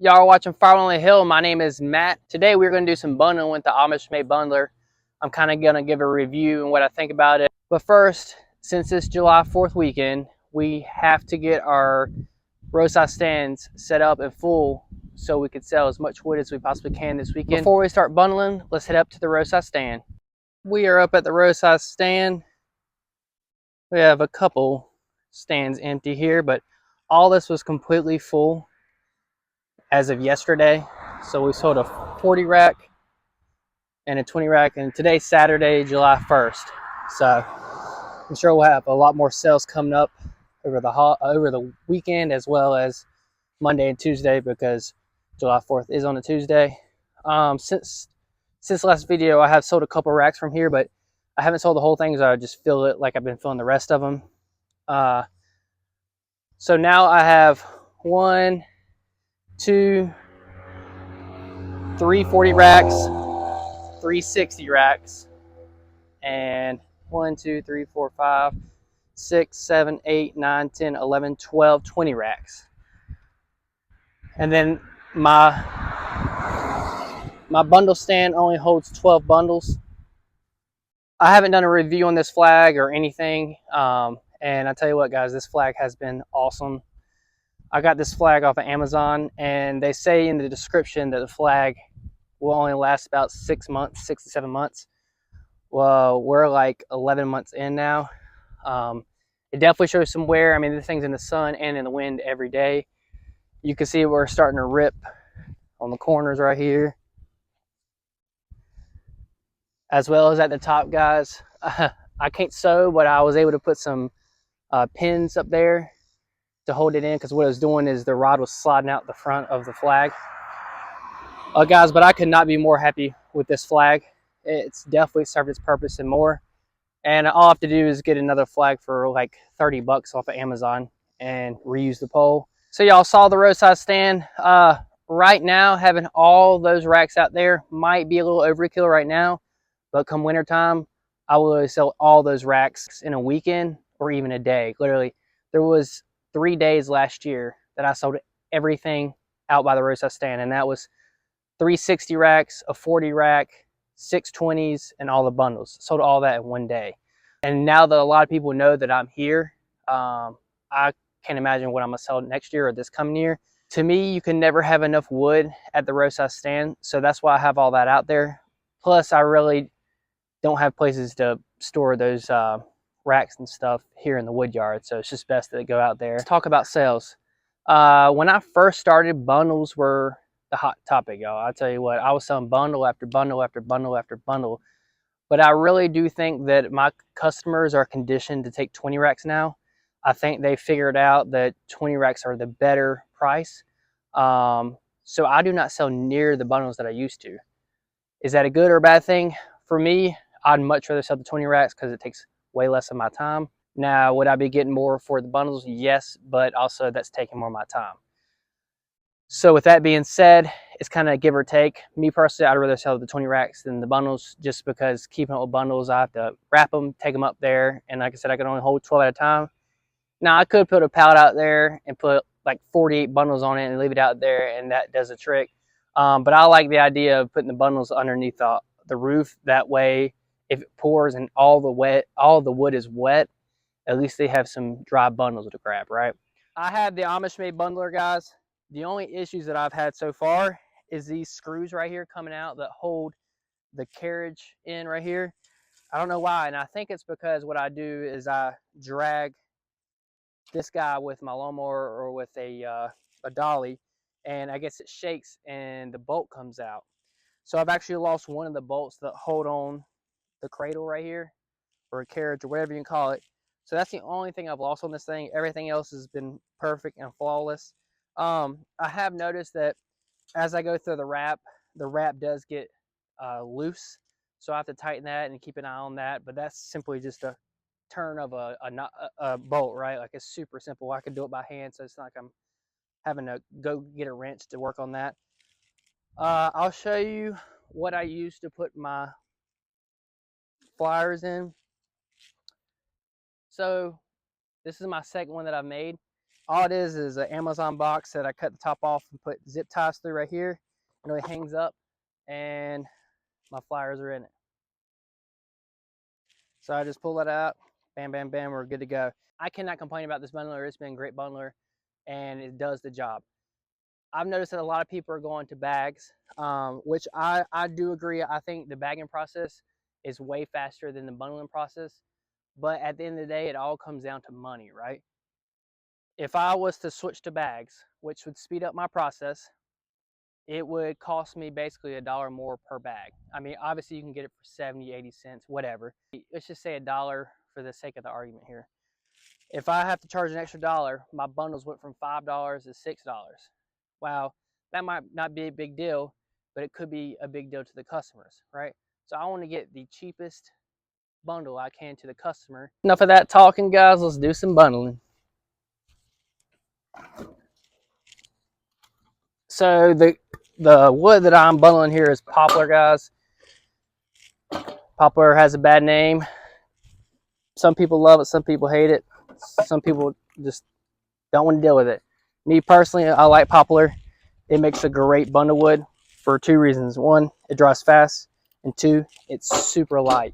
Y'all are watching Firewood on the Hill. My name is Matt. Today we're going to do some bundling with the Amish Made Bundler. I'm kind of going to give a review and what I think about it. But first, since it's July 4th weekend, we have to get our roadside stands set up and full so we can sell as much wood as we possibly can this weekend. Before we start bundling, let's head up to the roadside stand. We are up at the roadside stand. We have a couple stands empty here, but all this was completely full as of yesterday. So we sold a 40 rack and a 20 rack, and today's Saturday, July 1st. So I'm sure we'll have a lot more sales coming up over the weekend, as well as Monday and Tuesday, because July 4th is on a Tuesday. Since last video, I have sold a couple racks from here, but I haven't sold the whole thing, so I just feel it like I've been filling the rest of them. So now I have 1, 2, 3 40 racks, 3 60 racks, and 1, 2, 3, 4, 5, 6, 7, 8, 9, 10, 11, 12, 20 racks. And then my bundle stand only holds 12 bundles. I haven't done a review on this flag or anything, and I tell you what, guys, this flag has been awesome. I got this flag off of Amazon, and they say in the description that the flag will only last about 6 months, 6 to 7 months. Well, we're like 11 months in now. It definitely shows some wear. I mean, this thing's in the sun and in the wind every day. You can see we're starting to rip on the corners right here, as well as at the top, guys. I can't sew, but I was able to put some pins up there to hold it in, because what it was doing is the rod was sliding out the front of the flag. Guys, but I could not be more happy with this flag. It's definitely served its purpose and more. And all I have to do is get another flag for like 30 bucks off of Amazon and reuse the pole. So y'all saw the roadside stand. Right now, having all those racks out there might be a little overkill right now, but come wintertime, I will sell all those racks in a weekend or even a day. Literally, there was 3 days last year that I sold everything out by the roadside stand, and that was 3 60 racks, a 40 rack, 6 20s, and all the bundles. Sold all that in one day. And now that a lot of people know that I'm here, I can't imagine what I'm gonna sell next year or this coming year. To me, you can never have enough wood at the roadside stand, so that's why I have all that out there. Plus, I really don't have places to store those racks and stuff here in the wood yard, so it's just best that they go out there. Let's talk about sales. When I first started, bundles were the hot topic, y'all. I tell you what, I was selling bundle after bundle after bundle after bundle. But I really do think that my customers are conditioned to take 20 racks now. I think they figured out that 20 racks are the better price. So I do not sell near the bundles that I used to. Is that a good or a bad thing? For me, I'd much rather sell the 20 racks because it takes way less of my time. Now, would I be getting more for the bundles? Yes, but also that's taking more of my time. So with that being said, it's kind of give or take. Me personally, I'd rather sell the 20 racks than the bundles, just because keeping up with bundles, I have to wrap them, take them up there, and like I said, I can only hold 12 at a time. Now, I could put a pallet out there and put like 48 bundles on it and leave it out there, and that does the trick. But I like the idea of putting the bundles underneath the roof. That way, if it pours and all the wood is wet, at least they have some dry bundles to grab, right? I have the Amish Made Bundler, guys. The only issues that I've had so far is these screws right here coming out that hold the carriage in right here. I don't know why, and I think it's because what I do is I drag this guy with my lawnmower or with a dolly, and I guess it shakes and the bolt comes out. So I've actually lost one of the bolts that hold on the cradle right here, or a carriage, or whatever you can call it. So that's the only thing I've lost on this thing. Everything else has been perfect and flawless. I have noticed that as I go through the wrap does get loose. So I have to tighten that and keep an eye on that. But that's simply just a turn of a bolt, right? Like, it's super simple. I can do it by hand, so it's not like I'm having to go get a wrench to work on that. I'll show you what I use to put my flyers in. So this is my second one that I've made. All it is an Amazon box that I cut the top off and put zip ties through right here. And it hangs up and my flyers are in it. So I just pull that out, bam, bam, bam, we're good to go. I cannot complain about this bundler. It's been a great bundler and it does the job. I've noticed that a lot of people are going to bags, which I do agree. I think the bagging process is way faster than the bundling process. But at the end of the day, it all comes down to money, right? If I was to switch to bags, which would speed up my process, it would cost me basically $1 more per bag. I mean, obviously you can get it for 70, 80 cents, whatever. Let's just say $1 for the sake of the argument here. If I have to charge an extra $1, my bundles went from $5 to $6. Wow, that might not be a big deal, but it could be a big deal to the customers, right? So I want to get the cheapest bundle I can to the customer. Enough of that talking, guys. Let's do some bundling. So the wood that I'm bundling here is poplar, guys. Poplar has a bad name. Some people love it, some people hate it. Some people just don't want to deal with it. Me personally, I like poplar. It makes a great bundle wood for 2 reasons. 1, it dries fast, and 2, it's super light.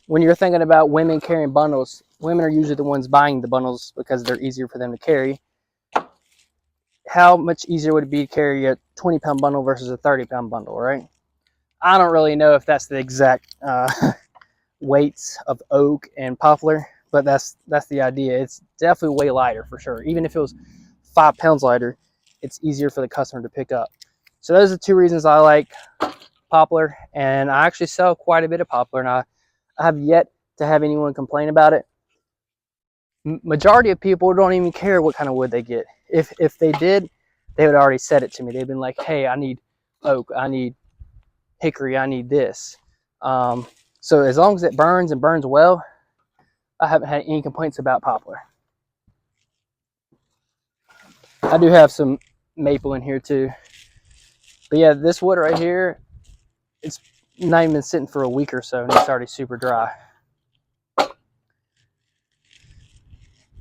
When you're thinking about women carrying bundles, women are usually the ones buying the bundles because they're easier for them to carry. How much easier would it be to carry a 20-pound bundle versus a 30-pound bundle, right? I don't really know if that's the exact weights of oak and poplar, but that's the idea. It's definitely way lighter for sure. Even if it was 5 pounds lighter, it's easier for the customer to pick up. So those are 2 reasons I like poplar, and I actually sell quite a bit of poplar, and I have yet to have anyone complain about it. Majority of people don't even care what kind of wood they get. If they did, they would already said it to me. They've been like, hey, I need oak, I need hickory, I need this. So as long as it burns and burns well, I haven't had any complaints about poplar. I do have some maple in here too. But yeah, this wood right here, it's not even been sitting for a week or so and it's already super dry.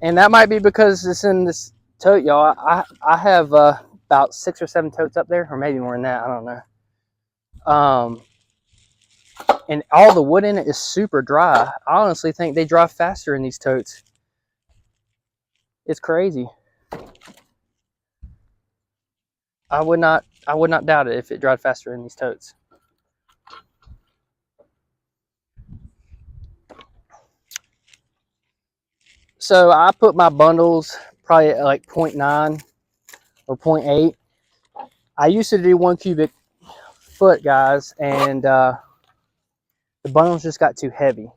And that might be because it's in this tote, y'all. I have about 6 or 7 totes up there, or maybe more than that, I don't know. And all the wood in it is super dry. I honestly think they dry faster in these totes. It's crazy. I would not doubt it if it dried faster in these totes. So I put my bundles probably at like 0.9 or 0.8. I used to do 1 cubic foot, guys, and the bundles just got too heavy.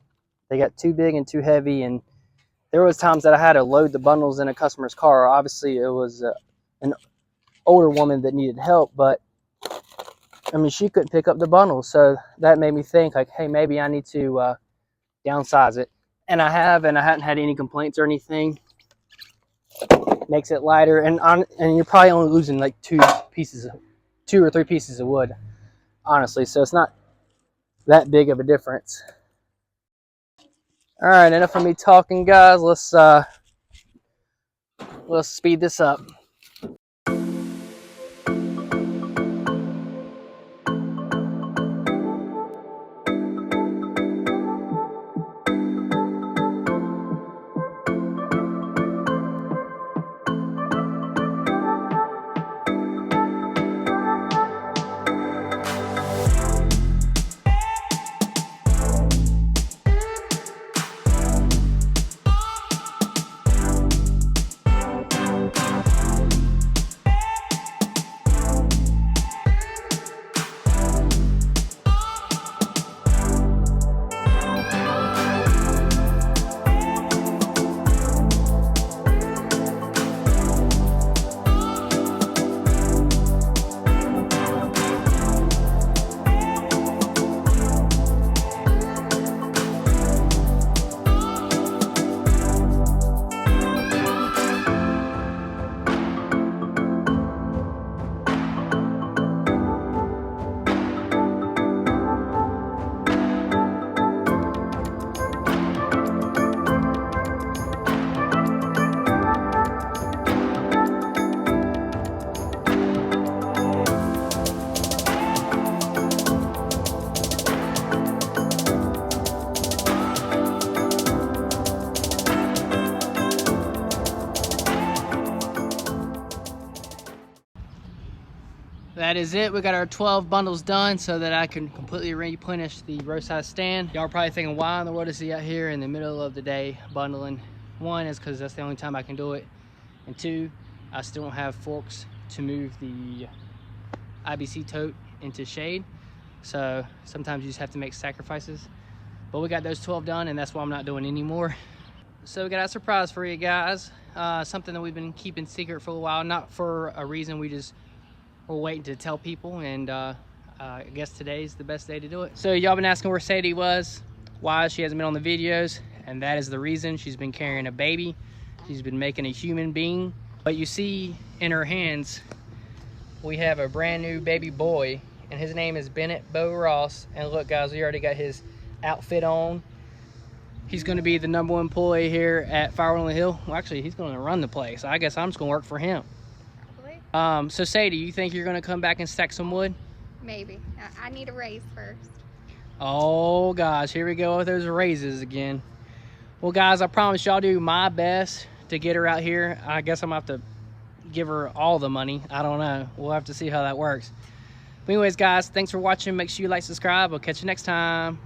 They got too big and too heavy, and there was times that I had to load the bundles in a customer's car. Obviously, it was an older woman that needed help, but I mean, she couldn't pick up the bundles, so that made me think like, hey, maybe I need to downsize it. And I have, and I hadn't had any complaints or anything. Makes it lighter, and you're probably only losing like 2 or 3 pieces of wood, honestly. So it's not that big of a difference. All right, enough of me talking, guys. Let's speed this up. that is it. We got our 12 bundles done so that I can completely replenish the roadside stand. Y'all are probably thinking, why in the world is he out here in the middle of the day bundling? One is because that's the only time I can do it. And two, I still don't have forks to move the IBC tote into shade. So sometimes you just have to make sacrifices. But we got those 12 done, and that's why I'm not doing any more. So we got a surprise for you guys. Something that we've been keeping secret for a while, not for a reason, we're waiting to tell people, and I guess today's the best day to do it. So y'all been asking where Sadie was, why she hasn't been on the videos, and that is the reason. She's been carrying a baby. She's been making a human being. But you see in her hands, we have a brand new baby boy, and his name is Bennett Bo Ross. And look guys, we already got his outfit on. He's gonna be the #1 employee here at Firewood on the Hill. Well, actually, he's gonna run the place. I guess I'm just gonna work for him. Probably. So Sadie, you think you're gonna come back and stack some wood? Maybe. I need a raise first. Oh gosh, here we go with those raises again. Well guys, I promise y'all do my best to get her out here. I guess I'm gonna have to give her all the money. I don't know. We'll have to see how that works. But anyways guys, thanks for watching. Make sure you like, subscribe. I'll catch you next time.